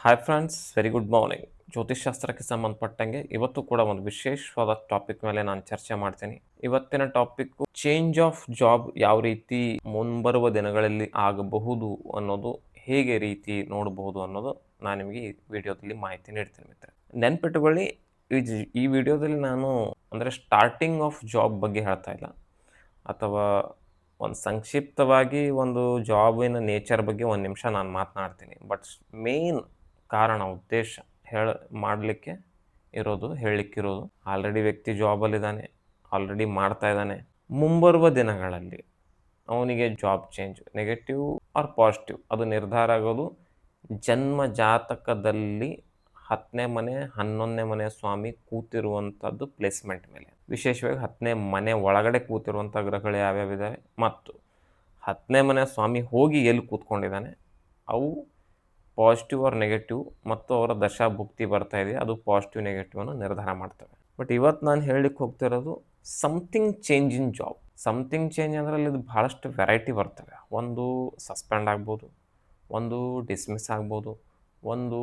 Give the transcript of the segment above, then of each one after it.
Hi friends, very good morning. ಜ್ಯೋತಿಷ್ಶಾಸ್ತ್ರಕ್ಕೆ ಸಂಬಂಧಪಟ್ಟಂಗೆ ಇವತ್ತು ಕೂಡ ಒಂದು ವಿಶೇಷವಾದ ಟಾಪಿಕ್ ಮೇಲೆ ನಾನು ಚರ್ಚೆ ಮಾಡ್ತೀನಿ. ಇವತ್ತಿನ ಟಾಪಿಕ್ಕು ಚೇಂಜ್ ಆಫ್ ಜಾಬ್ ಯಾವ ರೀತಿ ಮುಂಬರುವ ದಿನಗಳಲ್ಲಿ ಆಗಬಹುದು ಅನ್ನೋದು, ಹೇಗೆ ರೀತಿ ನೋಡಬಹುದು ಅನ್ನೋದು ನಾನು ನಿಮಗೆ ಈ ವಿಡಿಯೋದಲ್ಲಿ ಮಾಹಿತಿ ನೀಡ್ತೀನಿ ಮಿತ್ರರೆ. ನೆನ್ಪಿಟ್ಟುಕೊಳ್ಳಿ, ಈ ವಿಡಿಯೋದಲ್ಲಿ ನಾನು ಅಂದರೆ ಸ್ಟಾರ್ಟಿಂಗ್ ಆಫ್ ಜಾಬ್ ಬಗ್ಗೆ ಹೇಳ್ತಾ ಇಲ್ಲ, ಅಥವಾ ಒಂದು ಸಂಕ್ಷಿಪ್ತವಾಗಿ ಒಂದು ಜಾಬಿನ ನೇಚರ್ ಬಗ್ಗೆ ಒಂದು ನಿಮಿಷ ನಾನು ಮಾತನಾಡ್ತೀನಿ. ಬಟ್ ಮೇನ್ ಕಾರಣ, ಉದ್ದೇಶ ಮಾಡಲಿಕ್ಕೆ ಇರೋದು, ಹೇಳಲಿಕ್ಕಿರೋದು, ಆಲ್ರೆಡಿ ವ್ಯಕ್ತಿ ಜಾಬಲ್ಲಿದ್ದಾನೆ, ಆಲ್ರೆಡಿ ಮಾಡ್ತಾ ಇದ್ದಾನೆ. ಮುಂಬರುವ ದಿನಗಳಲ್ಲಿ ಅವನಿಗೆ job change negative or positive ಅದು ನಿರ್ಧಾರ ಆಗೋದು ಜನ್ಮ ಜಾತಕದಲ್ಲಿ 10ನೇ ಮನೆ 11ನೇ ಮನೆ ಸ್ವಾಮಿ ಕೂತಿರುವಂಥದ್ದು ಪ್ಲೇಸ್ಮೆಂಟ್ ಮೇಲೆ. ವಿಶೇಷವಾಗಿ 10ನೇ ಮನೆ ಒಳಗಡೆ ಕೂತಿರುವಂಥ ಗ್ರಹಗಳು ಯಾವ್ಯಾವಿದ್ದಾವೆ ಮತ್ತು 10ನೇ ಮನೆ ಸ್ವಾಮಿ ಹೋಗಿ ಎಲ್ಲಿ ಕೂತ್ಕೊಂಡಿದ್ದಾನೆ, ಅವು ಪಾಸಿಟಿವ್ ಆರ್ ನೆಗೆಟಿವ್ ಮತ್ತು ಅವರ ದಶಾಭುಕ್ತಿ ಬರ್ತಾ ಇದೆ, ಅದು ಪಾಸಿಟಿವ್ ನೆಗೆಟಿವನ್ನು ನಿರ್ಧಾರ ಮಾಡ್ತವೆ. ಬಟ್ ಇವತ್ತು ನಾನು ಹೇಳಲಿಕ್ಕೆ ಹೋಗ್ತಿರೋದು something change in job. Something change ಅಂದರೆ ಅಲ್ಲಿ ಭಾಳಷ್ಟು ವೆರೈಟಿ ಬರ್ತವೆ. ಒಂದು ಸಸ್ಪೆಂಡ್ ಆಗ್ಬೋದು, ಒಂದು ಡಿಸ್ಮಿಸ್ ಆಗ್ಬೋದು, ಒಂದು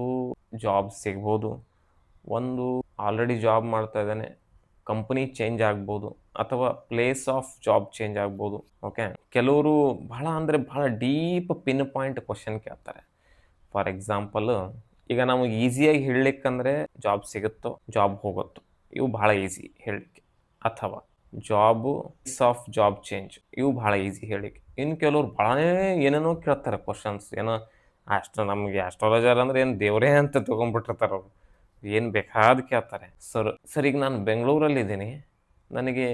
ಜಾಬ್ ಸಿಗ್ಬೋದು, ಒಂದು ಆಲ್ರೆಡಿ ಜಾಬ್ ಮಾಡ್ತಾ ಇದ್ದಾನೆ, ಕಂಪನಿ ಚೇಂಜ್ ಆಗ್ಬೋದು, ಅಥವಾ ಪ್ಲೇಸ್ ಆಫ್ ಜಾಬ್ ಚೇಂಜ್ ಆಗ್ಬೋದು. ಓಕೆ, ಕೆಲವರು ಭಾಳ ಡೀಪ್ ಪಿನ್ ಪಾಯಿಂಟ್ ಕ್ವಶನ್ ಕೇಳ್ತಾರೆ. ಫಾರ್ ಎಕ್ಸಾಂಪಲ್, ಈಗ ನಮಗೆ ಈಸಿಯಾಗಿ ಹೇಳಲಿಕ್ಕಂದ್ರೆ ಜಾಬ್ ಸಿಗುತ್ತೋ ಜಾಬ್ ಹೋಗುತ್ತೋ, ಇವು ಭಾಳ ಈಸಿ ಹೇಳಲಿಕ್ಕೆ. ಅಥವಾ ಆಫ್ ಜಾಬ್ ಚೇಂಜ್, ಇವು ಭಾಳ ಈಸಿ ಹೇಳಲಿಕ್ಕೆ. ಇನ್ನು ಕೆಲವ್ರು ಭಾಳನೇ ಏನೇನೋ ಕೇಳ್ತಾರೆ ಕ್ವಶನ್ಸ್. ಏನೋ ನಮಗೆ ಆಸ್ಟ್ರಾಲಜರ್ ಅಂದರೆ ಏನು ದೇವರೇ ಅಂತ ತೊಗೊಂಡ್ಬಿಟ್ಟಿರ್ತಾರೆ ಅವರು. ಏನು ಬೇಕಾದ ಕೇಳ್ತಾರೆ. ಸರ್ ಈಗ ನಾನು ಬೆಂಗಳೂರಲ್ಲಿದ್ದೀನಿ, ನನಗೆ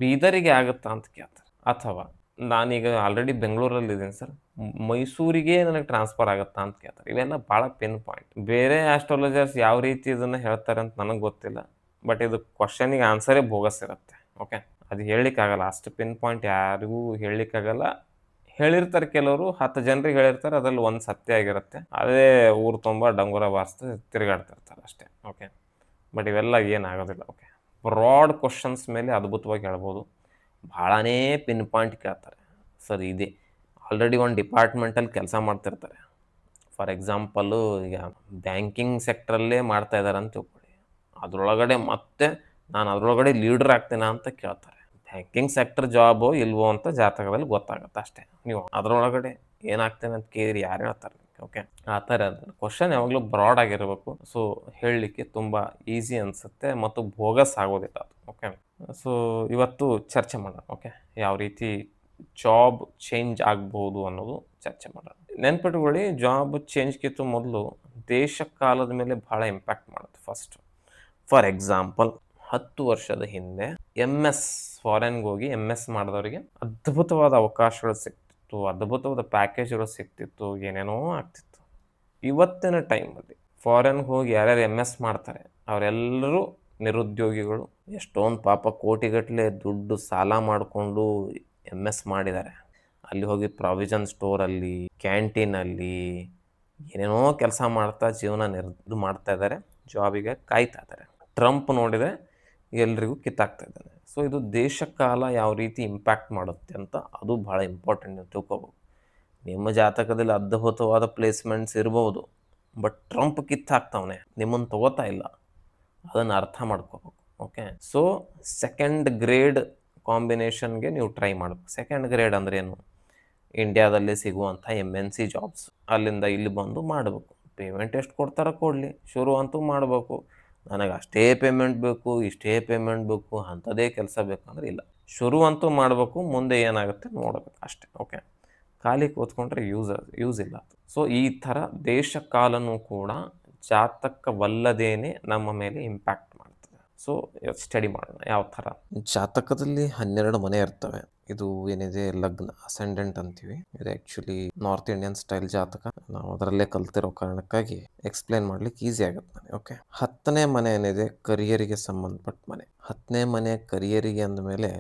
ಬೀದರಿಗೆ ಆಗುತ್ತಾ ಅಂತ ಕೇಳ್ತಾರೆ. ಅಥವಾ ನಾನೀಗ ಆಲ್ರೆಡಿ ಬೆಂಗಳೂರಲ್ಲಿದ್ದೀನಿ ಸರ್, ಮೈಸೂರಿಗೆ ನನಗೆ ಟ್ರಾನ್ಸ್ಫರ್ ಆಗುತ್ತಾ ಅಂತ ಕೇಳ್ತಾರೆ. ಇವೆಲ್ಲ ಭಾಳ ಪಿನ್ ಪಾಯಿಂಟ್. ಬೇರೆ ಆಸ್ಟ್ರಾಲಜರ್ಸ್ ಯಾವ ರೀತಿ ಇದನ್ನು ಹೇಳ್ತಾರೆ ಅಂತ ನನಗೆ ಗೊತ್ತಿಲ್ಲ. ಬಟ್ ಇದು ಕ್ವಶನಿಗೆ ಆನ್ಸರೇ ಬೋಗಸ್ ಇರುತ್ತೆ. ಓಕೆ, ಅದು ಹೇಳಲಿಕ್ಕಾಗಲ್ಲ. ಅಷ್ಟು ಪಿನ್ ಪಾಯಿಂಟ್ ಯಾರಿಗೂ ಹೇಳಲಿಕ್ಕಾಗಲ್ಲ. ಹೇಳಿರ್ತಾರೆ ಕೆಲವರು, 10 ಜನರಿಗೆ ಹೇಳಿರ್ತಾರೆ, ಅದರಲ್ಲಿ ಒಂದು ಸತ್ಯ ಆಗಿರುತ್ತೆ. ಅದೇ ಊರು ತುಂಬ ಡಂಗುರ ಬಾರಿಸ್ತು ತಿರುಗಾಡ್ತಿರ್ತಾರೆ ಅಷ್ಟೇ. ಓಕೆ, ಬಟ್ ಇವೆಲ್ಲ ಏನಾಗೋದಿಲ್ಲ. ಓಕೆ, ಬ್ರಾಡ್ ಕ್ವಶನ್ಸ್ ಮೇಲೆ ಅದ್ಭುತವಾಗಿ ಹೇಳ್ಬೋದು. ಭಾಳನೇ ಪಿನ್ ಪಾಯಿಂಟ್ ಕೇಳ್ತಾರೆ. ಸರ್ ಇದೆ ಆಲ್ರೆಡಿ ಒಂದು ಡಿಪಾರ್ಟ್ಮೆಂಟಲ್ಲಿ ಕೆಲಸ ಮಾಡ್ತಿರ್ತಾರೆ. ಫಾರ್ ಎಕ್ಸಾಂಪಲ್ಲು, ಈಗ ಬ್ಯಾಂಕಿಂಗ್ ಸೆಕ್ಟ್ರಲ್ಲೇ ಮಾಡ್ತಾ ಇದ್ದಾರೆ ಅಂತ ತಿಳ್ಕೊಳ್ಳಿ. ಅದರೊಳಗಡೆ ಮತ್ತೆ ನಾನು ಅದರೊಳಗಡೆ ಲೀಡ್ರ್ ಆಗ್ತೀನಾ ಅಂತ ಕೇಳ್ತಾರೆ. ಬ್ಯಾಂಕಿಂಗ್ ಸೆಕ್ಟರ್ ಜಾಬೋ ಇಲ್ವೋ ಅಂತ ಜಾತಕದಲ್ಲಿ ಗೊತ್ತಾಗುತ್ತೆ ಅಷ್ಟೇ. ನೀವು ಅದರೊಳಗಡೆ ಏನಾಗ್ತೇನೆ ಅಂತ ಕೇಳಿರಿ ಯಾರು ಹೇಳ್ತಾರೆ. ಓಕೆ, ಆ ಥರ ಕ್ವಶನ್ ಯಾವಾಗಲೂ ಬ್ರಾಡ್ ಆಗಿರಬೇಕು. ಸೊ ಹೇಳಲಿಕ್ಕೆ ತುಂಬ ಈಸಿ ಅನಿಸುತ್ತೆ ಮತ್ತು ಬೋಗಸ್ ಆಗೋದಿಲ್ಲ ಅದು. ಓಕೆ, ಸೊ ಇವತ್ತು ಚರ್ಚೆ ಮಾಡೋಣ. ಓಕೆ, ಯಾವ ರೀತಿ ಜಾಬ್ ಚೇಂಜ್ ಆಗ್ಬೋದು ಅನ್ನೋದು ಚರ್ಚೆ ಮಾಡೋಣ. ನೆನ್ಪಿಟ್ಕೊಳ್ಳಿ, ಜಾಬ್ ಚೇಂಜ್ಗಿಂತ ಮೊದಲು ದೇಶ ಕಾಲದ ಮೇಲೆ ಭಾಳ ಇಂಪ್ಯಾಕ್ಟ್ ಮಾಡುತ್ತೆ. ಫಾರ್ ಎಕ್ಸಾಂಪಲ್, 10 ವರ್ಷದ ಹಿಂದೆ ಫಾರೆನ್ಗೆ ಹೋಗಿ MS ಮಾಡಿದವರಿಗೆ ಅದ್ಭುತವಾದ ಅವಕಾಶಗಳು ಸಿಗ್ತಿತ್ತು, ಅದ್ಭುತವಾದ ಪ್ಯಾಕೇಜ್ಗಳು ಸಿಗ್ತಿತ್ತು, ಏನೇನೋ ಆಗ್ತಿತ್ತು. ಇವತ್ತಿನ ಟೈಮಲ್ಲಿ ಫಾರೆನ್ಗೆ ಹೋಗಿ ಯಾರ್ಯಾರು MS ಮಾಡ್ತಾರೆ ಅವರೆಲ್ಲರೂ ನಿರುದ್ಯೋಗಿಗಳು. ಎಷ್ಟೊಂದು ಪಾಪ ಕೋಟಿಗಟ್ಟಲೆ ದುಡ್ಡು ಸಾಲ ಮಾಡಿಕೊಂಡು MS ಮಾಡಿದ್ದಾರೆ. ಅಲ್ಲಿ ಹೋಗಿ ಪ್ರಾವಿಷನ್ ಸ್ಟೋರಲ್ಲಿ, ಕ್ಯಾಂಟೀನಲ್ಲಿ ಏನೇನೋ ಕೆಲಸ ಮಾಡ್ತಾ ಜೀವನ ಇದು ಮಾಡ್ತಾ ಇದ್ದಾರೆ, ಜಾಬಿಗೆ ಕಾಯ್ತಾ ಇದ್ದಾರೆ. ಟ್ರಂಪ್ ನೋಡಿದರೆ ಎಲ್ರಿಗೂ ಕಿತ್ತಾಕ್ತಾ ಇದ್ದಾನೆ. ಸೊ ಇದು ದೇಶ ಕಾಲ ಯಾವ ರೀತಿ ಇಂಪ್ಯಾಕ್ಟ್ ಮಾಡುತ್ತೆ ಅಂತ ಅದು ಭಾಳ ಇಂಪಾರ್ಟೆಂಟ್ ನೀವು ತಿಳ್ಕೊಬೇಕು. ನಿಮ್ಮ ಜಾತಕದಲ್ಲಿ ಅದ್ಭುತವಾದ ಪ್ಲೇಸ್ಮೆಂಟ್ಸ್ ಇರ್ಬೋದು, ಬಟ್ ಟ್ರಂಪ್ ಕಿತ್ತಾಕ್ತವನೆ, ನಿಮ್ಮನ್ನು ತಗೋತಾ ಇಲ್ಲ. ಅದನ್ನು ಅರ್ಥ ಮಾಡ್ಕೋಬೇಕು. ಓಕೆ, ಸೊ ಸೆಕೆಂಡ್ ಗ್ರೇಡ್ ಕಾಂಬಿನೇಷನ್ಗೆ ನೀವು ಟ್ರೈ ಮಾಡಬೇಕು. ಸೆಕೆಂಡ್ ಗ್ರೇಡ್ ಅಂದ್ರೆ ಏನು? ಇಂಡಿಯಾದಲ್ಲಿ ಸಿಗುವಂಥ MNC ಜಾಬ್ಸ್, ಅಲ್ಲಿಂದ ಇಲ್ಲಿ ಬಂದು ಮಾಡಬೇಕು. ಪೇಮೆಂಟ್ ಎಷ್ಟು ಕೊಡ್ತಾರೋ ಕೊಡಲಿ, ಶುರು ಅಂತೂ ಮಾಡಬೇಕು. ನನಗೆ ಅಷ್ಟೇ ಪೇಮೆಂಟ್ ಬೇಕು, ಇಷ್ಟೇ ಪೇಮೆಂಟ್ ಬೇಕು, ಅಂಥದ್ದೇ ಕೆಲಸ ಬೇಕಂದ್ರೆ ಇಲ್ಲ. ಶುರು ಅಂತೂ ಮಾಡಬೇಕು, ಮುಂದೆ ಏನಾಗುತ್ತೆ ನೋಡಬೇಕು ಅಷ್ಟೇ. ಓಕೆ, ಖಾಲಿ ಕೂತ್ಕೊಂಡ್ರೆ ಯೂಸ್ ಇಲ್ಲ. ಸೊ ಈ ಥರ ದೇಶ ಕಾಲನೂ ಕೂಡ ಜಾತಕವಲ್ಲದೇನೆ ನಮ್ಮ ಮೇಲೆ ಇಂಪ್ಯಾಕ್ಟ್ ಮಾಡ್ತದೆ. ಸೊ ಸ್ಟಡಿ ಮಾಡೋಣ ಯಾವ ಥರ. ಜಾತಕದಲ್ಲಿ 12 ಮನೆ ಇರ್ತವೆ. ಇದು ಏನಿದೆ ಲಗ್ನ, ಅಸೆಂಡೆಂಟ್ ಅಂತೀವಿ. ಇದು ಆ್ಯಕ್ಚುಲಿ ನಾರ್ತ್ ಇಂಡಿಯನ್ ಸ್ಟೈಲ್ ಜಾತಕ. ನಾವು ಅದರಲ್ಲೇ ಕಲ್ತಿರೋ ಕಾರಣಕ್ಕಾಗಿ ಎಕ್ಸ್ಪ್ಲೇನ್ ಮಾಡ್ಲಿಕ್ಕೆ ಈಸಿ ಆಗುತ್ತೆ ನನಗೆ. ಓಕೆ, 10ನೇ ಮನೆ ಏನಿದೆ ಕರಿಯರಿಗೆ ಸಂಬಂಧಪಟ್ಟ ಮನೆ. 10ನೇ ಮನೆ ಕರಿಯರಿಗೆ ಅಂದಮೇಲೆ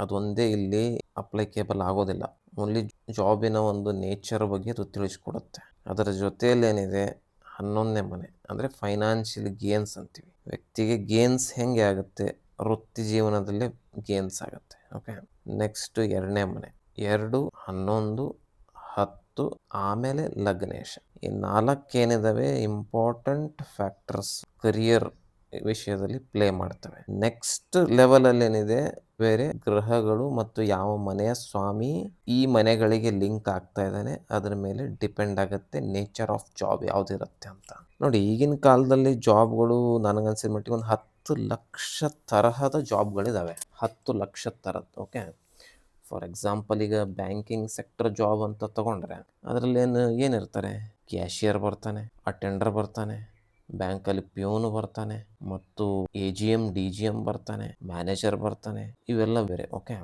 ಅದೊಂದೇ ಇಲ್ಲಿ ಅಪ್ಲೈಕೇಬಲ್ ಆಗೋದಿಲ್ಲ. ಓನ್ಲಿ ಜಾಬಿನ ಒಂದು ನೇಚರ್ ಬಗ್ಗೆ ಅದು ತಿಳಿಸ್ಕೊಡುತ್ತೆ. ಅದರ ಜೊತೆಯಲ್ಲಿ ಏನಿದೆ 11ನೇ ಮನೆ ಅಂದರೆ ಫೈನಾನ್ಷಿಯಲ್ ಗೇನ್ಸ್ ಅಂತೀವಿ. ವ್ಯಕ್ತಿಗೆ ಗೇನ್ಸ್ ಹೆಂಗೆ ಆಗುತ್ತೆ, ವೃತ್ತಿ ಜೀವನದಲ್ಲಿ ಗೇನ್ಸ್ ಆಗುತ್ತೆ. ಓಕೆ, ನೆಕ್ಸ್ಟ್ 2ನೇ ಮನೆ 2, 11, ಮತ್ತು ಆಮೇಲೆ ಲಗ್ನೇಶ. ಈ 4 ಏನಿದಾವೆ ಇಂಪಾರ್ಟೆಂಟ್ ಫ್ಯಾಕ್ಟರ್ಸ್ ಕರಿಯರ್ ವಿಷಯದಲ್ಲಿ ಪ್ಲೇ ಮಾಡ್ತವೆ. ನೆಕ್ಸ್ಟ್ ಲೆವೆಲಲ್ಲಿ ಏನಿದೆ, ಬೇರೆ ಗ್ರಹಗಳು ಮತ್ತು ಯಾವ ಮನೆಯ ಸ್ವಾಮಿ ಈ ಮನೆಗಳಿಗೆ ಲಿಂಕ್ ಆಗ್ತಾ ಇದ್ದಾನೆ ಅದ್ರ ಮೇಲೆ ಡಿಪೆಂಡ್ ಆಗುತ್ತೆ ನೇಚರ್ ಆಫ್ ಜಾಬ್ ಯಾವುದಿರುತ್ತೆ ಅಂತ. ನೋಡಿ, ಈಗಿನ ಕಾಲದಲ್ಲಿ ಜಾಬ್ಗಳು ನನಗನ್ಸಿದ ಮಟ್ಟಿಗೆ ಒಂದು 10 ಲಕ್ಷ ತರಹದ ಜಾಬ್ಗಳಿದಾವೆ. 10 ಲಕ್ಷ ಥರದ್ದು. ಓಕೆ, ಫಾರ್ ಎಕ್ಸಾಂಪಲ್ ಈಗ ಬ್ಯಾಂಕಿಂಗ್ ಸೆಕ್ಟರ್ ಜಾಬ್ ಅಂತ ತಗೊಂಡ್ರೆ ಅದರಲ್ಲಿ ಏನಿರ್ತಾರೆ, ಕ್ಯಾಶಿಯರ್ ಬರ್ತಾನೆ, ಅಟೆಂಡರ್ ಬರ್ತಾನೆ, ಬ್ಯಾಂಕಲ್ಲಿ ಪ್ಯೂನು ಬರ್ತಾನೆ, ಮತ್ತು AGM DGM ಬರ್ತಾನೆ, ಮ್ಯಾನೇಜರ್ ಬರ್ತಾನೆ, ಇವೆಲ್ಲ ಬೇರೆ. ಓಕೆ,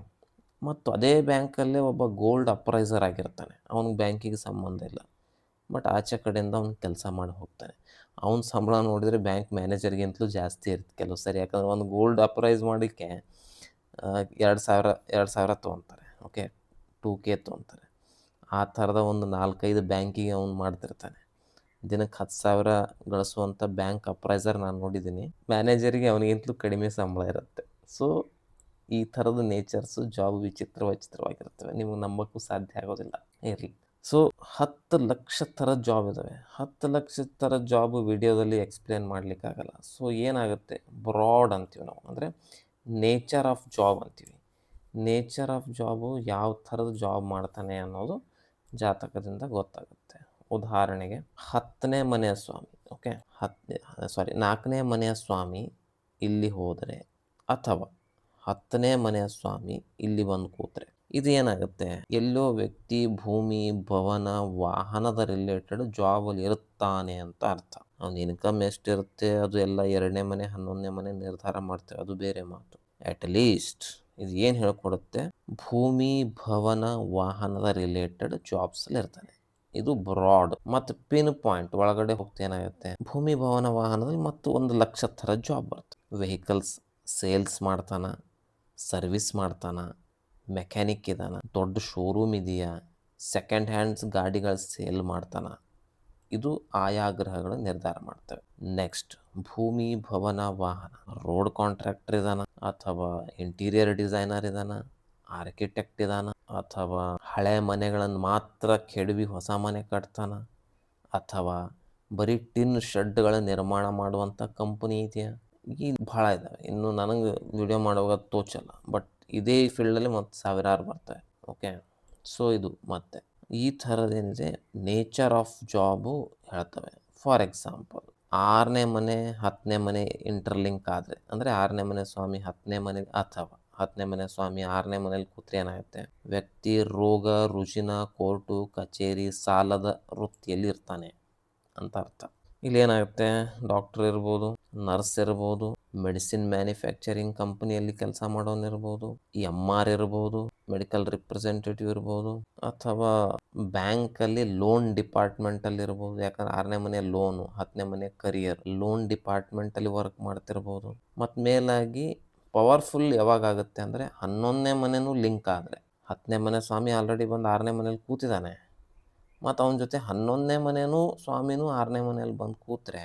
ಮತ್ತು ಅದೇ ಬ್ಯಾಂಕಲ್ಲೇ ಒಬ್ಬ ಗೋಲ್ಡ್ ಅಪ್ರೈಸರ್ ಆಗಿರ್ತಾನೆ. ಅವನಿಗೆ ಬ್ಯಾಂಕಿಗೆ ಸಂಬಂಧ ಇಲ್ಲ, ಬಟ್ ಆಚೆ ಕಡೆಯಿಂದ ಅವ್ನು ಕೆಲಸ ಮಾಡಿ ಹೋಗ್ತಾನೆ. ಅವ್ನ ಸಂಬಳ ನೋಡಿದರೆ ಬ್ಯಾಂಕ್ ಮ್ಯಾನೇಜರ್ಗಿಂತಲೂ ಜಾಸ್ತಿ ಇರುತ್ತೆ ಕೆಲವು ಸರಿ. ಯಾಕಂದ್ರೆ ಒಂದು ಗೋಲ್ಡ್ ಅಪ್ರೈಸ್ ಮಾಡೋಕ್ಕೆ 2,000 ತೊಗೊತಾರೆ. Okay, 2K ತೊಗೊತಾರೆ. ಆ ಥರದ ಒಂದು 4-5 ಬ್ಯಾಂಕಿಗೆ ಅವ್ನು ಮಾಡ್ತಿರ್ತಾನೆ. ದಿನಕ್ಕೆ 10,000 ಗಳಿಸುವಂಥ ಬ್ಯಾಂಕ್ ಅಪ್ರೈಸರ್ ನಾನು ನೋಡಿದ್ದೀನಿ. ಮ್ಯಾನೇಜರಿಗೆ ಅವನಿಗಿಂತಲೂ ಕಡಿಮೆ ಸಂಬಳ ಇರುತ್ತೆ. ಸೊ ಈ ಥರದ ನೇಚರ್ಸು ಜಾಬ್ ವಿಚಿತ್ರವಾಗಿರ್ತವೆ. ನಿಮಗೆ ನಂಬೋಕ್ಕೂ ಸಾಧ್ಯ ಆಗೋದಿಲ್ಲ. ಇರಲಿ. ಸೊ 10 ಲಕ್ಷ ಥರದ ಜಾಬ್ ಇದ್ದಾವೆ. 10 ಲಕ್ಷ ಥರದ ಜಾಬು ವಿಡಿಯೋದಲ್ಲಿ ಎಕ್ಸ್ಪ್ಲೇನ್ ಮಾಡಲಿಕ್ಕಾಗಲ್ಲ. ಸೊ ಏನಾಗುತ್ತೆ, ಬ್ರಾಡ್ ಅಂತೀವಿ ನಾವು, ಅಂದರೆ ನೇಚರ್ ಆಫ್ ಜಾಬ್ ಅಂತೀವಿ. ನೇಚರ್ ಆಫ್ ಜಾಬು ಯಾವ ಥರದ ಜಾಬ್ ಮಾಡ್ತಾನೆ ಅನ್ನೋದು ಜಾತಕದಿಂದ ಗೊತ್ತಾಗುತ್ತೆ. ಉದಾಹರಣೆಗೆ 10ನೇ ಮನೆಯ ಸ್ವಾಮಿ, ಓಕೆ, 4ನೇ ಮನೆಯ ಸ್ವಾಮಿ ಇಲ್ಲಿ ಹೋದರೆ ಅಥವಾ 10ನೇ ಮನೆಯ ಸ್ವಾಮಿ ಇಲ್ಲಿ ಬಂದು ಕೂತ್ರೆ ಇದು ಏನಾಗುತ್ತೆ, ಎಲ್ಲೋ ವ್ಯಕ್ತಿ ಭೂಮಿ, ಭವನ, ವಾಹನದ ರಿಲೇಟೆಡ್ ಜಾಬಲ್ಲಿ ಇರುತ್ತಾನೆ ಅಂತ ಅರ್ಥ. ಅವ್ನ ಇನ್ಕಮ್ ಎಷ್ಟಿರುತ್ತೆ ಅದು ಎಲ್ಲ 2ನೇ ಮನೆ 11ನೇ ಮನೆ ನಿರ್ಧಾರ ಮಾಡ್ತೇವೆ, ಅದು ಬೇರೆ ಮಾತು. ಅಟ್ ಲೀಸ್ಟ್ ಇದು ಏನು ಹೇಳ್ಕೊಡುತ್ತೆ, ಭೂಮಿ, ಭವನ, ವಾಹನದ ರಿಲೇಟೆಡ್ ಜಾಬ್ಸಲ್ಲಿ ಇರ್ತಾನೆ. ಇದು ಬ್ರಾಡ್. ಮತ್ತು ಪಿನ್ ಪಾಯಿಂಟ್ ಒಳಗಡೆ ಹೋಗ್ತಾ ಏನಾಗುತ್ತೆ, ಭೂಮಿ, ಭವನ, ವಾಹನದಲ್ಲಿ ಮತ್ತು 1 ಲಕ್ಷ ಥರ ಜಾಬ್ ಬರುತ್ತೆ. ವೆಹಿಕಲ್ಸ್ ಸೇಲ್ಸ್ ಮಾಡ್ತಾನ, ಸರ್ವಿಸ್ ಮಾಡ್ತಾನ, ಮೆಕ್ಯಾನಿಕ್ ಇದಾನ, ದೊಡ್ಡ ಶೋರೂಮ್ ಇದೆಯಾ, ಸೆಕೆಂಡ್ ಹ್ಯಾಂಡ್ಸ್ ಗಾಡಿಗಳು ಸೇಲ್ ಮಾಡ್ತಾನ, ಇದು ಆಯಾ ಗ್ರಹಗಳು ನಿರ್ಧಾರ ಮಾಡ್ತವೆ. ನೆಕ್ಸ್ಟ್, ಭೂಮಿ, ಭವನ, ವಾಹನ, ರೋಡ್ ಕಾಂಟ್ರಾಕ್ಟರ್ ಇದಾನ, ಅಥವಾ ಇಂಟೀರಿಯರ್ ಡಿಸೈನರ್ ಇದಾನ, ಆರ್ಕಿಟೆಕ್ಟ್ ಇದಾನ, ಅಥವಾ ಹಳೆ ಮನೆಗಳನ್ನು ಮಾತ್ರ ಕೆಡವಿ ಹೊಸ ಮನೆ ಕಟ್ತಾನ, ಅಥವಾ ಬರೀ ಟಿನ್ ಶೆಡ್ಗಳ ನಿರ್ಮಾಣ ಮಾಡುವಂಥ ಕಂಪನಿ ಇದೆಯಾ. ಈ ಭಾಳ ಇದ್ದಾವೆ. ಇನ್ನು ನನಗೆ ವಿಡಿಯೋ ಮಾಡುವಾಗ ತೋಚಲ್ಲ, ಬಟ್ ಇದೇ ಫೀಲ್ಡಲ್ಲಿ ಮತ್ತು ಸಾವಿರಾರು ಬರ್ತವೆ. ಓಕೆ, ಸೊ ಇದು ಮತ್ತೆ ಈ ಥರದ್ದೇನಿದೆ ನೇಚರ್ ಆಫ್ ಜಾಬು ಹೇಳ್ತವೆ. ಫಾರ್ ಎಕ್ಸಾಂಪಲ್ 6ನೇ ಮನೆ 10ನೇ ಮನೆ ಇಂಟರ್ಲಿಂಕ್ ಆದರೆ, ಅಂದರೆ 6ನೇ ಮನೆ ಸ್ವಾಮಿ 10ನೇ ಮನೆ ಅಥವಾ 10ನೇ ಮನೆ ಸ್ವಾಮಿ 6ನೇ ಮನೇಲಿ ಕೂತ್ರೆ ಏನಾಗುತ್ತೆ, ವ್ಯಕ್ತಿ ರೋಗ ರುಜಿನ, ಕೋರ್ಟು ಕಚೇರಿ, ಸಾಲದ ವೃತ್ತಿಯಲ್ಲಿ ಇರ್ತಾನೆ ಅಂತ ಅರ್ಥ. ಇಲ್ಲಿ ಏನಾಗುತ್ತೆ, ಡಾಕ್ಟರ್ ಇರ್ಬೋದು, ನರ್ಸ್ ಇರ್ಬೋದು, ಮೆಡಿಸಿನ್ ಮ್ಯಾನುಫ್ಯಾಕ್ಚರಿಂಗ್ ಕಂಪನಿಯಲ್ಲಿ ಕೆಲಸ ಮಾಡೋನಿರ್ಬೋದು, MR ಇರ್ಬೋದು, ಮೆಡಿಕಲ್ ರಿಪ್ರೆಸೆಂಟೇಟಿವ್ ಇರ್ಬೋದು, ಅಥವಾ ಬ್ಯಾಂಕಲ್ಲಿ ಲೋನ್ ಡಿಪಾರ್ಟ್ಮೆಂಟಲ್ಲಿ ಇರ್ಬೋದು. ಯಾಕಂದ್ರೆ 6ನೇ ಮನೆ ಲೋನು, 10ನೇ ಮನೆ ಕರಿಯರ್, ಲೋನ್ ಡಿಪಾರ್ಟ್ಮೆಂಟಲ್ಲಿ ವರ್ಕ್ ಮಾಡ್ತಿರ್ಬೋದು. ಮತ್ತು ಮೇಲಾಗಿ ಪವರ್ಫುಲ್ ಯಾವಾಗುತ್ತೆ ಅಂದರೆ 11ನೇ ಮನೆಯೂ ಲಿಂಕ್ ಆದರೆ, 10ನೇ ಮನೆ ಸ್ವಾಮಿ ಆಲ್ರೆಡಿ ಬಂದು 6ನೇ ಮನೇಲಿ ಕೂತಿದ್ದಾನೆ, ಮತ್ತು ಅವನ ಜೊತೆ 11ನೇ ಮನೆಯೂ ಸ್ವಾಮಿನೂ 6ನೇ ಮನೆಯಲ್ಲಿ ಬಂದು ಕೂತ್ರೆ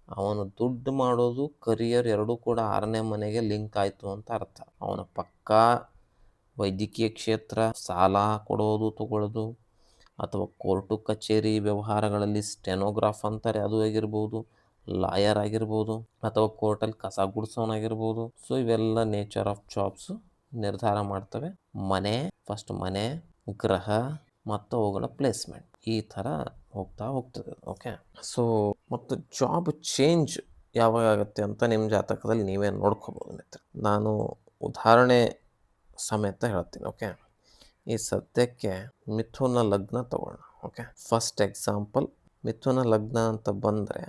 ಅವನು ದುಡ್ಡು ಮಾಡೋದು ಕರಿಯರ್ ಎರಡೂ ಕೂಡ 6ನೇ ಮನೆಗೆ ಲಿಂಕ್ ಆಯಿತು ಅಂತ ಅರ್ಥ. ಅವನ ಪಕ್ಕಾ ವೈದ್ಯಕೀಯ ಕ್ಷೇತ್ರ, ಸಾಲ ಕೊಡೋದು ತಗೊಳ್ಳೋದು, ಅಥವಾ ಕೋರ್ಟು ಕಚೇರಿ ವ್ಯವಹಾರಗಳಲ್ಲಿ ಸ್ಟೆನೋಗ್ರಾಫ್ ಅಂತಾರೆ ಅದು ಆಗಿರ್ಬೋದು, ಲಾಯರ್ ಆಗಿರ್ಬೋದು, ಅಥವಾ ಕೋರ್ಟಲ್ಲಿ ಕಸ ಗುಡಿಸೋನಾಗಿರ್ಬೋದು. ಸೊ ಇವೆಲ್ಲ ನೇಚರ್ ಆಫ್ ಜಾಬ್ಸು ನಿರ್ಧಾರ ಮಾಡ್ತವೆ. ಫಸ್ಟ್ ಮನೆ, ಗ್ರಹ ಮತ್ತು ಅವುಗಳ ಪ್ಲೇಸ್ಮೆಂಟ್ ಈ ಥರ ಹೋಗ್ತದೆ. ಓಕೆ, ಸೊ ಮತ್ತು ಜಾಬ್ ಚೇಂಜ್ ಯಾವಾಗ ಆಗುತ್ತೆ ಅಂತ ನಿಮ್ಮ ಜಾತಕದಲ್ಲಿ ನೀವೇ ನೋಡ್ಕೋಬೋದು ಮಿತ್ರ. ನಾನು ಉದಾಹರಣೆ ಸಮೇತ ಹೇಳ್ತೀನಿ. ಓಕೆ, ಈ ಸದ್ಯಕ್ಕೆ ಮಿಥುನ ಲಗ್ನ ತಗೊಳ್ಳೋಣ. ಓಕೆ, ಫಸ್ಟ್ ಎಕ್ಸಾಂಪಲ್ ಮಿಥುನ ಲಗ್ನ ಅಂತ ಬಂದರೆ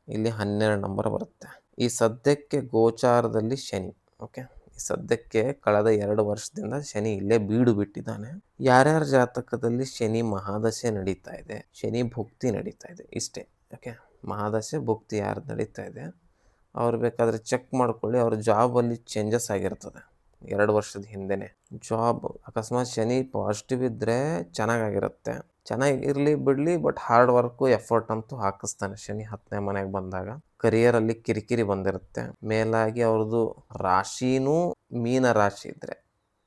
ಇಲ್ಲಿ 12 ನಂಬರ್ ಬರುತ್ತೆ. ಈ ಸದ್ಯಕ್ಕೆ ಗೋಚಾರದಲ್ಲಿ ಶನಿ. ಓಕೆ, ಈ ಸದ್ಯಕ್ಕೆ ಕಳೆದ 2 ವರ್ಷದಿಂದ ಶನಿ ಇಲ್ಲೇ ಬೀಡು ಬಿಟ್ಟಿದ್ದಾನೆ. ಯಾರ್ಯಾರ ಜಾತಕದಲ್ಲಿ ಶನಿ ಮಹಾದಶೆ ನಡೀತಾ ಇದೆ, ಶನಿ ಭುಕ್ತಿ ನಡೀತಾ ಇದೆ, ಇಷ್ಟೇ. ಓಕೆ, ಮಹಾದಶೆ ಭುಕ್ತಿ ಯಾರು ನಡೀತಾ ಇದೆ ಅವ್ರು ಬೇಕಾದರೆ ಚೆಕ್ ಮಾಡ್ಕೊಳ್ಳಿ. ಅವ್ರ ಜಾಬಲ್ಲಿ ಚೇಂಜಸ್ ಆಗಿರ್ತದೆ 2 ವರ್ಷದ ಹಿಂದೆನೇ. ಜಾಬ್ ಅಕಸ್ಮಾತ್ ಶನಿ ಪಾಸಿಟಿವ್ ಇದ್ದರೆ ಚೆನ್ನಾಗಿರುತ್ತೆ, ಚೆನ್ನಾಗಿರಲಿ ಬಿಡಲಿ, ಬಟ್ ಹಾರ್ಡ್ ವರ್ಕು ಎಫರ್ಟ್ ಅಂತೂ ಹಾಕಿಸ್ತಾನೆ ಶನಿ 10ನೇ ಮನೆಗೆ ಬಂದಾಗ. ಕರಿಯರಲ್ಲಿ ಕಿರಿಕಿರಿ ಬಂದಿರುತ್ತೆ. ಮೇಲಾಗಿ ಅವ್ರದ್ದು ರಾಶಿನೂ ಮೀನ ರಾಶಿ ಇದ್ದರೆ,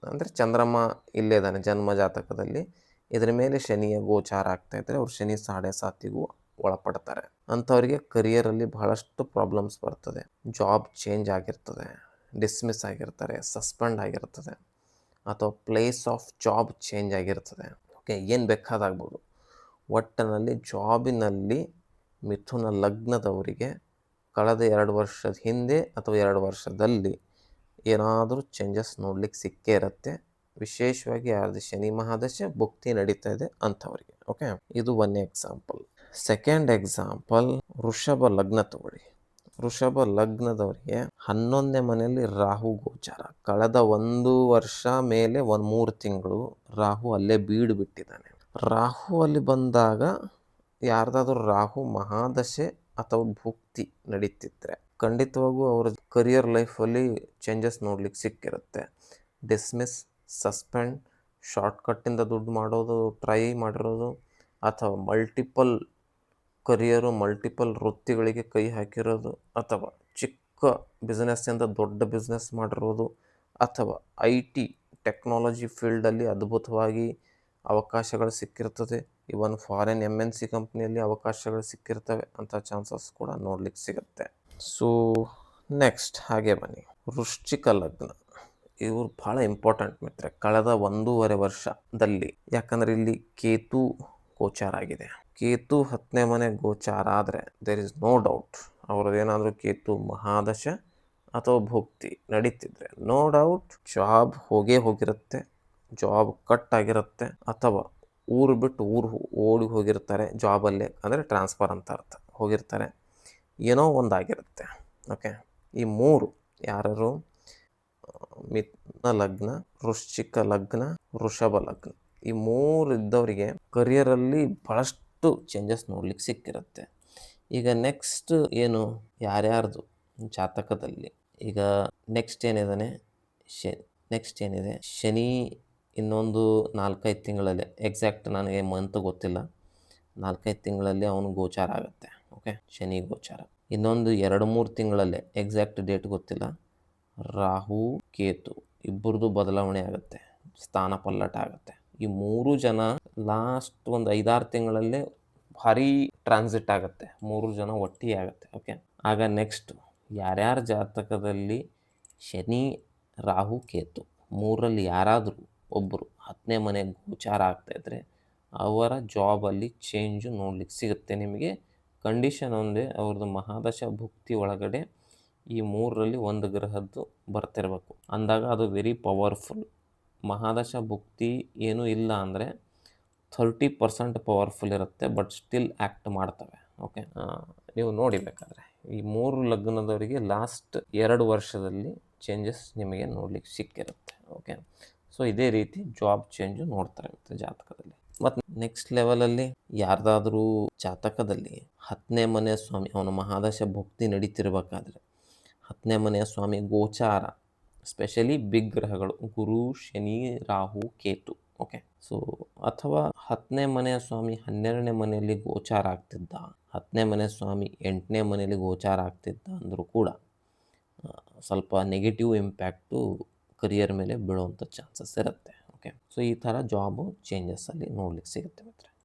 ಅಂದರೆ ಚಂದ್ರಮ ಇಲ್ಲೇ ಇದ್ದಾನೆ ಜನ್ಮ ಜಾತಕದಲ್ಲಿ, ಇದರ ಮೇಲೆ ಶನಿಯ ಗೋಚಾರ ಆಗ್ತಾ ಇದ್ದರೆ ಅವ್ರು ಶನಿ 7.5 ಒಳಪಡ್ತಾರೆ. ಅಂಥವರಿಗೆ ಕರಿಯರಲ್ಲಿ ಬಹಳಷ್ಟು ಪ್ರಾಬ್ಲಮ್ಸ್ ಬರ್ತದೆ. ಜಾಬ್ ಚೇಂಜ್ ಆಗಿರ್ತದೆ, ಡಿಸ್ಮಿಸ್ ಆಗಿರ್ತಾರೆ, ಸಸ್ಪೆಂಡ್ ಆಗಿರ್ತದೆ, ಅಥವಾ ಪ್ಲೇಸ್ ಆಫ್ ಜಾಬ್ ಚೇಂಜ್ ಆಗಿರ್ತದೆ. ಓಕೆ, ಏನು ಬೇಕಾದಾಗ್ಬೋದು. ಒಟ್ಟಿನಲ್ಲಿ ಜಾಬಿನಲ್ಲಿ ಮಿಥುನ ಲಗ್ನದವರಿಗೆ ಕಳೆದ 2 ವರ್ಷದ ಹಿಂದೆ ಅಥವಾ 2 ವರ್ಷದಲ್ಲಿ ಏನಾದರೂ ಚೇಂಜಸ್ ನೋಡ್ಲಿಕ್ಕೆ ಸಿಕ್ಕೇ ಇರುತ್ತೆ. ವಿಶೇಷವಾಗಿ ಯಾರ್ದು ಶನಿ ಮಹಾದಶೆ ಭುಕ್ತಿ ನಡೀತಾ ಇದೆ ಅಂಥವ್ರಿಗೆ. ಓಕೆ, ಇದು 1 ಎಕ್ಸಾಂಪಲ್. ಸೆಕೆಂಡ್ ಎಕ್ಸಾಂಪಲ್, ವೃಷಭ ಲಗ್ನ ತಗೊಳ್ಳಿ. ವೃಷಭ ಲಗ್ನದವರಿಗೆ 11ನೇ ಮನೆಯಲ್ಲಿ ರಾಹು ಗೋಚಾರ. ಕಳೆದ 1 ವರ್ಷ ಮೇಲೆ 3 ತಿಂಗಳು ರಾಹು ಅಲ್ಲೇ ಬೀಡು ಬಿಟ್ಟಿದ್ದಾನೆ. ರಾಹು ಅಲ್ಲಿ ಬಂದಾಗ ಯಾರ್ದಾದ್ರೂ ರಾಹು ಮಹಾದಶೆ ಅಥವಾ ಭುಕ್ತಿ ನಡೀತಿದ್ರೆ ಖಂಡಿತವಾಗೂ ಅವ್ರ ಕರಿಯರ್ ಲೈಫಲ್ಲಿ ಚೇಂಜಸ್ ನೋಡ್ಲಿಕ್ಕೆ ಸಿಕ್ಕಿರುತ್ತೆ. ಡಿಸ್ಮಿಸ್, ಸಸ್ಪೆಂಡ್, ಶಾರ್ಟ್ಕಟ್ಟಿಂದ ದುಡ್ಡು ಮಾಡೋದು ಟ್ರೈ ಮಾಡಿರೋದು, ಅಥವಾ ಮಲ್ಟಿಪಲ್ ಕರಿಯರು, ಮಲ್ಟಿಪಲ್ ವೃತ್ತಿಗಳಿಗೆ ಕೈ ಹಾಕಿರೋದು, ಅಥವಾ ಚಿಕ್ಕ ಬಿಸ್ನೆಸ್ಸಿಂದ ದೊಡ್ಡ ಬಿಸ್ನೆಸ್ ಮಾಡಿರೋದು, ಅಥವಾ IT ಟೆಕ್ನಾಲಜಿ ಫೀಲ್ಡಲ್ಲಿ ಅದ್ಭುತವಾಗಿ ಅವಕಾಶಗಳು ಸಿಕ್ಕಿರ್ತದೆ. ಇವನ್ ಫಾರಿನ್ MNC ಕಂಪ್ನಿಯಲ್ಲಿ ಅವಕಾಶಗಳು ಸಿಕ್ಕಿರ್ತವೆ. ಅಂಥ ಚಾನ್ಸಸ್ ಕೂಡ ನೋಡ್ಲಿಕ್ಕೆ ಸಿಗುತ್ತೆ. ಸೊ ನೆಕ್ಸ್ಟ್ ಹಾಗೆ ಬನ್ನಿ, ವೃಶ್ಚಿಕ ಲಗ್ನ. ಇವ್ರು ಭಾಳ ಇಂಪಾರ್ಟೆಂಟ್ ಮಿತ್ರ ಕಳೆದ 1.5 ವರ್ಷದಲ್ಲಿ. ಯಾಕಂದರೆ ಇಲ್ಲಿ ಕೇತು ಗೋಚಾರ ಆಗಿದೆ. ಕೇತು 10ನೇ ಮನೆ ಗೋಚಾರ ಆದರೆ ದೇರ್ ಇಸ್ ನೋ ಡೌಟ್ ಅವ್ರದ್ದೇನಾದರೂ ಕೇತು ಮಹಾದಶ ಅಥವಾ ಭುಕ್ತಿ ನಡೀತಿದ್ರೆ ನೋ ಡೌಟ್ ಜಾಬ್ ಹೋಗಿರುತ್ತೆ, ಜಾಬ್ ಕಟ್ ಆಗಿರುತ್ತೆ, ಅಥವಾ ಊರು ಬಿಟ್ಟು ಊರು ಓಡಿ ಹೋಗಿರ್ತಾರೆ. ಜಾಬಲ್ಲೇ ಅಂದರೆ ಟ್ರಾನ್ಸ್ಫರ್ ಅಂತ ಅರ್ಥ, ಹೋಗಿರ್ತಾರೆ, ಏನೋ ಒಂದಾಗಿರುತ್ತೆ. ಓಕೆ, ಈ 3 ಯಾರು ಮಿಥುನ ಲಗ್ನ, ವೃಶ್ಚಿಕ ಲಗ್ನ, ವೃಷಭ ಲಗ್ನ, ಈ 3 ಇದ್ದವರಿಗೆ ಕರಿಯರಲ್ಲಿ ಭಾಳಷ್ಟು ಚೇಂಜಸ್ ನೋಡ್ಲಿಕ್ಕೆ ಸಿಕ್ಕಿರುತ್ತೆ. ಈಗ ನೆಕ್ಸ್ಟ್ ಏನು ಯಾರ್ಯಾರ್ದು ಜಾತಕದಲ್ಲಿ ಈಗ ನೆಕ್ಸ್ಟ್ ಏನಿದೆ ಶನಿ ಇನ್ನೊಂದು 4-5 ತಿಂಗಳಲ್ಲಿ, ಎಕ್ಸಾಕ್ಟ್ ನನಗೆ ಮಂತ್ ಗೊತ್ತಿಲ್ಲ, 4-5 ತಿಂಗಳಲ್ಲಿ ಅವನು ಗೋಚಾರ ಆಗುತ್ತೆ. ಓಕೆ, ಶನಿ ಗೋಚಾರ. ಇನ್ನೊಂದು 2-3 ತಿಂಗಳಲ್ಲೇ, ಎಕ್ಸಾಕ್ಟ್ ಡೇಟ್ ಗೊತ್ತಿಲ್ಲ, ರಾಹು ಕೇತು ಇಬ್ಬರದು ಬದಲಾವಣೆ ಆಗುತ್ತೆ, ಸ್ಥಾನ ಪಲ್ಲಟ ಆಗುತ್ತೆ. ಈ 3 ಜನ ಲಾಸ್ಟ್ ಒಂದು 5-6 ತಿಂಗಳಲ್ಲೇ ಭಾರಿ ಟ್ರಾನ್ಸಿಟ್ ಆಗುತ್ತೆ, 3 ಜನ ಒಟ್ಟಿಗೆ ಆಗುತ್ತೆ. ಓಕೆ, ಆಗ ನೆಕ್ಸ್ಟ್ ಯಾರ್ಯಾರ ಜಾತಕದಲ್ಲಿ ಶನಿ ರಾಹು ಕೇತು 3ರಲ್ಲಿ ಯಾರಾದರೂ ಒಬ್ಬರು 10ನೇ ಮನೆ ಗೋಚಾರ ಆಗ್ತಾಯಿದ್ರೆ ಅವರ ಜಾಬಲ್ಲಿ ಚೇಂಜು ನೋಡ್ಲಿಕ್ಕೆ ಸಿಗುತ್ತೆ ನಿಮಗೆ. ಕಂಡೀಷನ್ ಒಂದೇ, ಅವ್ರದ್ದು ಮಹಾದಶ ಭುಕ್ತಿ ಒಳಗಡೆ ಈ 3ರಲ್ಲಿ ಒಂದು ಗ್ರಹದ್ದು ಬರ್ತಿರ್ಬೇಕು. ಅಂದಾಗ ಅದು ವೆರಿ ಪವರ್ಫುಲ್. ಮಹಾದಶ ಭುಕ್ತಿ ಏನೂ ಇಲ್ಲ ಅಂದರೆ 30% ಪವರ್ಫುಲ್ ಇರುತ್ತೆ, ಬಟ್ ಸ್ಟಿಲ್ ಆ್ಯಕ್ಟ್ ಮಾಡ್ತವೆ. ಓಕೆ, ನೀವು ನೋಡಿಬೇಕಾದ್ರೆ ಈ 3 ಲಗ್ನದವರಿಗೆ ಲಾಸ್ಟ್ 2 ವರ್ಷದಲ್ಲಿ ಚೇಂಜಸ್ ನಿಮಗೆ ನೋಡ್ಲಿಕ್ಕೆ ಸಿಕ್ಕಿರುತ್ತೆ. ಓಕೆ, ಸೊ ಇದೇ ರೀತಿ ಜಾಬ್ ಚೇಂಜು ನೋಡ್ತಾರೆ ಮತ್ತು ಜಾತಕದಲ್ಲಿ. ಮತ್ತು ನೆಕ್ಸ್ಟ್ ಲೆವೆಲಲ್ಲಿ ಯಾರ್ದಾದ್ರೂ ಜಾತಕದಲ್ಲಿ 10ನೇ ಮನೆಯ ಸ್ವಾಮಿ ಅವನ ಮಹಾದಶ ಭುಕ್ತಿ ನಡೀತಿರ್ಬೇಕಾದ್ರೆ 10ನೇ ಮನೆಯ ಸ್ವಾಮಿ ಗೋಚಾರ, ಸ್ಪೆಷಲಿ ಬಿಗ್ ಗ್ರಹಗಳು ಗುರು, ಶನಿ, ರಾಹು, ಕೇತು. ಓಕೆ, ಸೊ ಅಥವಾ 10ನೇ ಮನೆಯ ಸ್ವಾಮಿ 12ನೇ ಮನೆಯಲ್ಲಿ ಗೋಚಾರ ಆಗ್ತಿದ್ದ, 10ನೇ ಮನೆಯ ಸ್ವಾಮಿ 8ನೇ ಮನೆಯಲ್ಲಿ ಗೋಚಾರ ಆಗ್ತಿದ್ದ ಅಂದರೂ ಕೂಡ ಸ್ವಲ್ಪ ನೆಗೆಟಿವ್ ಇಂಪ್ಯಾಕ್ಟು ಕರಿಯರ್ ಮೇಲೆ ಬೀಳುವಂಥ ಚಾನ್ಸಸ್ ಇರುತ್ತೆ. ಓಕೆ, ಸೊ ಈ ಥರ ಜಾಬು ಚೇಂಜಸ್ಸಲ್ಲಿ ನೋಡ್ಲಿಕ್ಕೆ ಸಿಗುತ್ತೆ ಮಿತ್ರ.